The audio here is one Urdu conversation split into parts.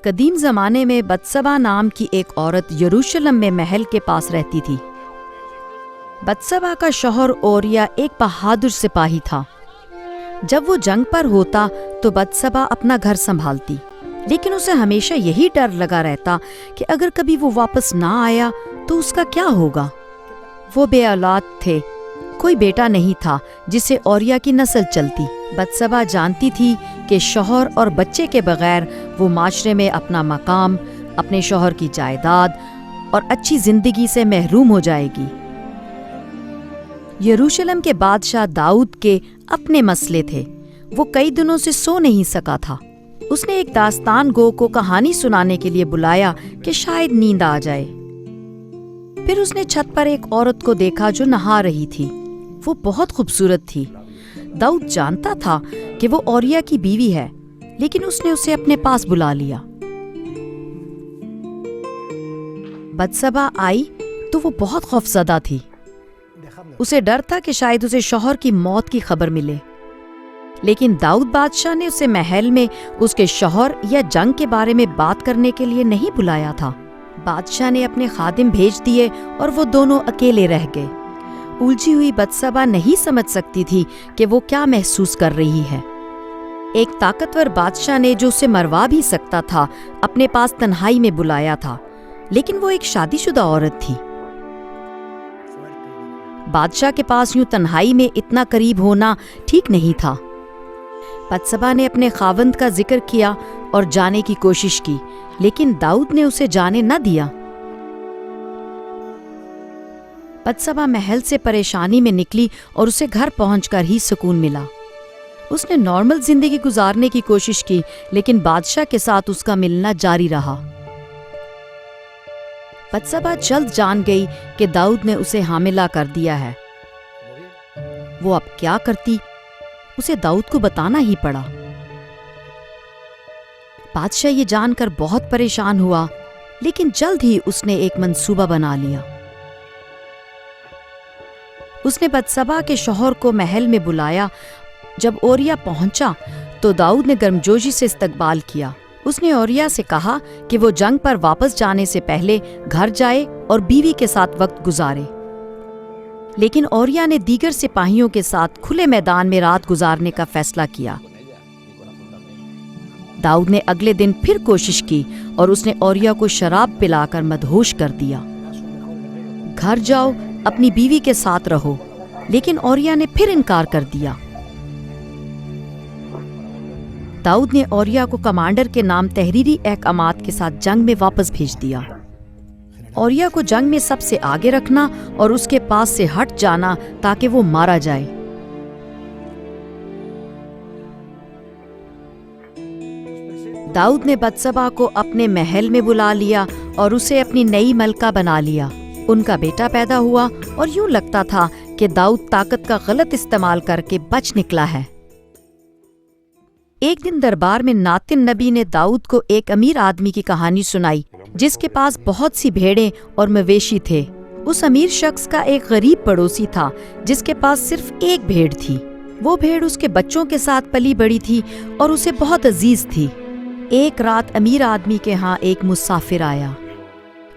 قدیم زمانے میں بتسبا نام کی ایک عورت یروشلم میں محل کے پاس رہتی تھی۔ بتسبا کا شوہر اوریا ایک بہادر سپاہی تھا۔ جب وہ جنگ پر ہوتا تو بتسبا اپنا گھر سنبھالتی، لیکن اسے ہمیشہ یہی ڈر لگا رہتا کہ اگر کبھی وہ واپس نہ آیا تو اس کا کیا ہوگا۔ وہ بے اولاد تھے، کوئی بیٹا نہیں تھا جسے اوریا کی نسل چلتی۔ بتسبا جانتی تھی کہ شوہر اور بچے کے بغیر وہ معاشرے میں اپنا مقام، اپنے شوہر کی جائیداد اور اچھی زندگی سے محروم ہو جائے گی۔ یروشلم کے بادشاہ داؤد کے اپنے مسئلے تھے، وہ کئی دنوں سے سو نہیں سکا تھا۔ اس نے ایک داستان گو کو کہانی سنانے کے لیے بلایا کہ شاید نیند آ جائے۔ پھر اس نے چھت پر ایک عورت کو دیکھا جو نہا رہی تھی۔ وہ بہت خوبصورت تھی۔ داؤد جانتا تھا کہ وہ اوریا کی بیوی ہے، لیکن اس نے اسے اپنے پاس بلا لیا۔ بتسبا آئی تو وہ بہت خوفزدہ تھی۔ اسے ڈر تھا کہ شاید اسے شوہر کی موت کی خبر ملے، لیکن داؤد بادشاہ نے اسے محل میں اس کے شوہر یا جنگ کے بارے میں بات کرنے کے لیے نہیں بلایا تھا۔ بادشاہ نے اپنے خادم بھیج دیے اور وہ دونوں اکیلے رہ گئے۔ الجھی ہوئی بتسبا نہیں سمجھ سکتی تھی کہ وہ کیا محسوس کر رہی ہے۔ ایک طاقتور بادشاہ نے جو اسے مروا بھی سکتا تھا اپنے پاس تنہائی میں بلایا تھا، لیکن وہ ایک شادی شدہ عورت تھی۔ بادشاہ کے پاس یوں تنہائی میں اتنا قریب ہونا ٹھیک نہیں تھا۔ بتسبا نے اپنے خاوند کا ذکر کیا اور جانے کی کوشش کی، لیکن داؤد نے اسے جانے نہ دیا۔ بتسبا محل سے پریشانی میں نکلی اور اسے گھر پہنچ کر ہی سکون ملا۔ اس نے نارمل زندگی گزارنے کی کوشش کی، لیکن بادشاہ کے ساتھ اس کا ملنا جاری رہا۔ بتسبا جلد جان گئی کہ داؤد نے اسے حاملہ کر دیا ہے۔ وہ اب کیا کرتی؟ اسے داؤد کو بتانا ہی پڑا۔ بادشاہ یہ جان کر بہت پریشان ہوا، لیکن جلد ہی اس نے ایک منصوبہ بنا لیا۔ اس نے بتسبا کے شوہر کو محل میں بلایا۔ جب اوریا پہنچا تو داؤد نے گرمجوشی سے استقبال کیا۔ اس نے اوریا سے کہا کہ وہ جنگ پر واپس جانے سے پہلے گھر جائے اور بیوی کے ساتھ وقت گزارے، لیکن اوریا نے دیگر سپاہیوں کے ساتھ کھلے میدان میں رات گزارنے کا فیصلہ کیا۔ داؤد نے اگلے دن پھر کوشش کی اور اس نے اوریا کو شراب پلا کر مدہوش کر دیا۔ گھر جاؤ، اپنی بیوی کے ساتھ رہو، لیکن اوریا نے پھر انکار کر دیا۔ داؤد نے اوریا کو کمانڈر کے نام تحریری احکامات کے ساتھ جنگ میں واپس بھیج دیا۔ اوریا کو جنگ میں سب سے آگے رکھنا اور اس کے پاس سے ہٹ جانا تاکہ وہ مارا جائے۔ داؤد نے بتسبا کو اپنے محل میں بلا لیا اور اسے اپنی نئی ملکہ بنا لیا۔ ان کا بیٹا پیدا ہوا اور یوں لگتا تھا کہ داؤد طاقت کا غلط استعمال کر کے بچ نکلا ہے۔ ایک دن دربار میں ناتن نبی نے داؤد کو ایک امیر آدمی کی کہانی سنائی جس کے پاس بہت سی بھیڑیں اور مویشی تھے۔ اس امیر شخص کا ایک غریب پڑوسی تھا جس کے پاس صرف ایک بھیڑ تھی۔ وہ بھیڑ اس کے بچوں کے ساتھ پلی بڑی تھی اور اسے بہت عزیز تھی۔ ایک رات امیر آدمی کے ہاں ایک مسافر آیا۔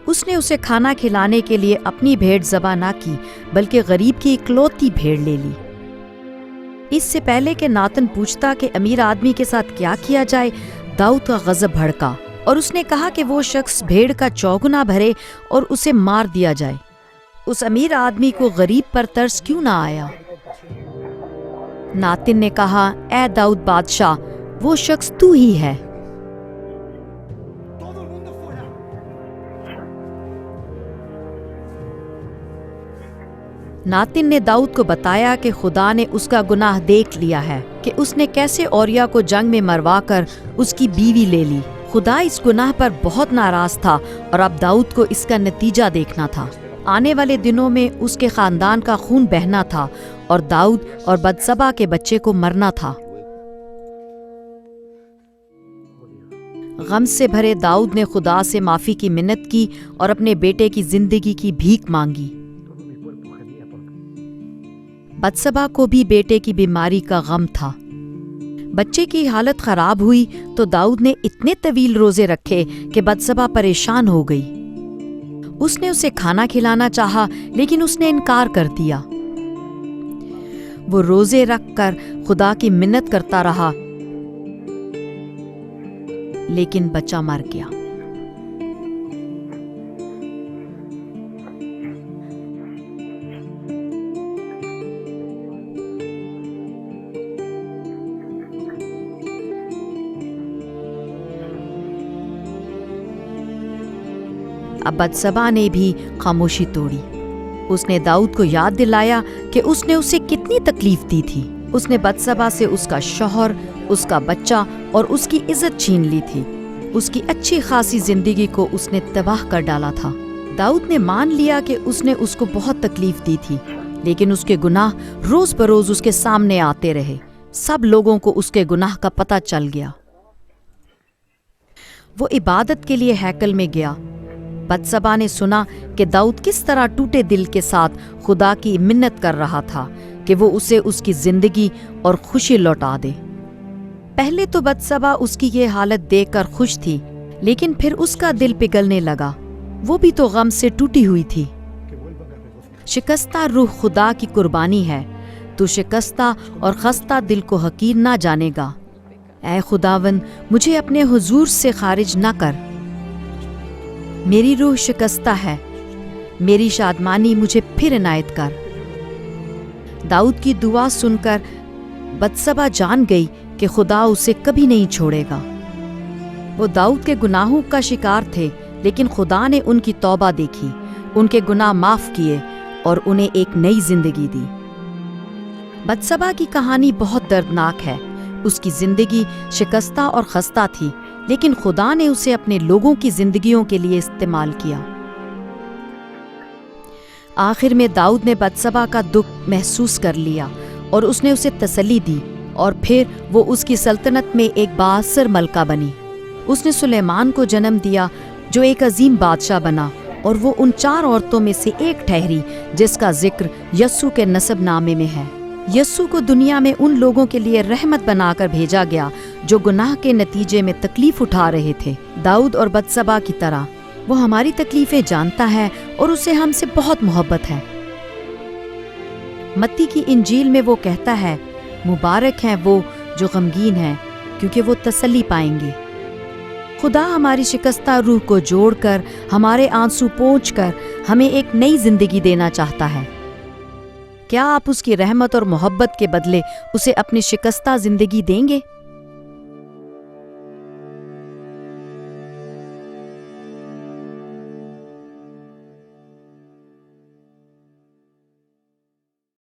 اس نے اسے کھانا کھلانے کے لیے اپنی بھیڑ ذبح نہ کی بلکہ غریب کی اکلوتی بھیڑ لے لی۔ اس سے پہلے کہ ناتن پوچھتا کہ امیر آدمی کے ساتھ کیا کیا جائے، داؤد کا غضب بھڑکا اور اس نے کہا کہ وہ شخص بھیڑ کا چوگنا بھرے اور اسے مار دیا جائے۔ اس امیر آدمی کو غریب پر ترس کیوں نہ آیا؟ ناتن نے کہا، اے داؤد بادشاہ، وہ شخص تو ہی ہے۔ ناتن نے داؤد کو بتایا کہ خدا نے اس کا گناہ دیکھ لیا ہے کہ اس نے کیسے اوریا کو جنگ میں مروا کر اس کی بیوی لے لی۔ خدا اس گناہ پر بہت ناراض تھا اور اب داؤد کو اس کا نتیجہ دیکھنا تھا۔ آنے والے دنوں میں اس کے خاندان کا خون بہنا تھا اور داؤد اور بتسبا کے بچے کو مرنا تھا۔ غم سے بھرے داؤد نے خدا سے معافی کی منت کی اور اپنے بیٹے کی زندگی کی بھیک مانگی۔ بتسبا کو بھی بیٹے کی بیماری کا غم تھا۔ بچے کی حالت خراب ہوئی تو داؤد نے اتنے طویل روزے رکھے کہ بتسبا پریشان ہو گئی۔ اس نے اسے کھانا کھلانا چاہا لیکن اس نے انکار کر دیا۔ وہ روزے رکھ کر خدا کی منت کرتا رہا لیکن بچہ مر گیا۔ اب بتسبا نے بھی خاموشی توڑی۔ اس نے داؤد کو یاد دلایا کہ اس نے اسے کتنی تکلیف دی تھی۔ اس نے بتسبا سے اس کا شوہر، اس کا بچہ اور اس کی عزت چھین لی تھی۔ اس کی اچھی خاصی زندگی کو اس نے تباہ کر ڈالا تھا۔ داؤد نے مان لیا کہ اس نے اس کو بہت تکلیف دی تھی، لیکن اس کے گناہ روز بروز اس کے سامنے آتے رہے۔ سب لوگوں کو اس کے گناہ کا پتہ چل گیا۔ وہ عبادت کے لیے ہیکل میں گیا۔ بتسبا نے سنا کہ داؤد کس طرح ٹوٹے دل کے ساتھ خدا کی منت کر رہا تھا کہ وہ اسے اس کی زندگی اور خوشی لوٹا دے۔ پہلے تو بتسبا اس کی یہ حالت دیکھ کر خوش تھی، لیکن پھر اس کا دل پگھلنے لگا۔ وہ بھی تو غم سے ٹوٹی ہوئی تھی۔ شکستہ روح خدا کی قربانی ہے۔ تو شکستہ اور خستہ دل کو حقیر نہ جانے گا۔ اے خداوند، مجھے اپنے حضور سے خارج نہ کر۔ میری روح شکستہ ہے، میری شادمانی مجھے پھر عنایت کر۔ داؤد کی دعا سن کر بتسبا جان گئی کہ خدا اسے کبھی نہیں چھوڑے گا۔ وہ داؤد کے گناہوں کا شکار تھے، لیکن خدا نے ان کی توبہ دیکھی، ان کے گناہ معاف کیے اور انہیں ایک نئی زندگی دی۔ بتسبا کی کہانی بہت دردناک ہے۔ اس کی زندگی شکستہ اور خستہ تھی، لیکن خدا نے اسے اپنے لوگوں کی زندگیوں کے لیے استعمال کیا۔ آخر میں داؤد نے بتسبا کا دکھ محسوس کر لیا اور اس نے اسے تسلی دی، اور پھر وہ اس کی سلطنت میں ایک بااثر ملکہ بنی۔ اس نے سلیمان کو جنم دیا جو ایک عظیم بادشاہ بنا، اور وہ ان 4 عورتوں میں سے ایک ٹھہری جس کا ذکر یسوع کے نسب نامے میں ہے۔ یسوع کو دنیا میں ان لوگوں کے لیے رحمت بنا کر بھیجا گیا جو گناہ کے نتیجے میں تکلیف اٹھا رہے تھے۔ داؤد اور بتسبا کی طرح وہ ہماری تکلیفیں جانتا ہے اور اسے ہم سے بہت محبت ہے۔ متی کی انجیل میں وہ کہتا ہے، مبارک ہیں وہ جو غمگین ہیں، کیونکہ وہ تسلی پائیں گے۔ خدا ہماری شکستہ روح کو جوڑ کر، ہمارے آنسو پونچھ کر ہمیں ایک نئی زندگی دینا چاہتا ہے۔ کیا آپ اس کی رحمت اور محبت کے بدلے اسے اپنی شکستہ زندگی دیں گے؟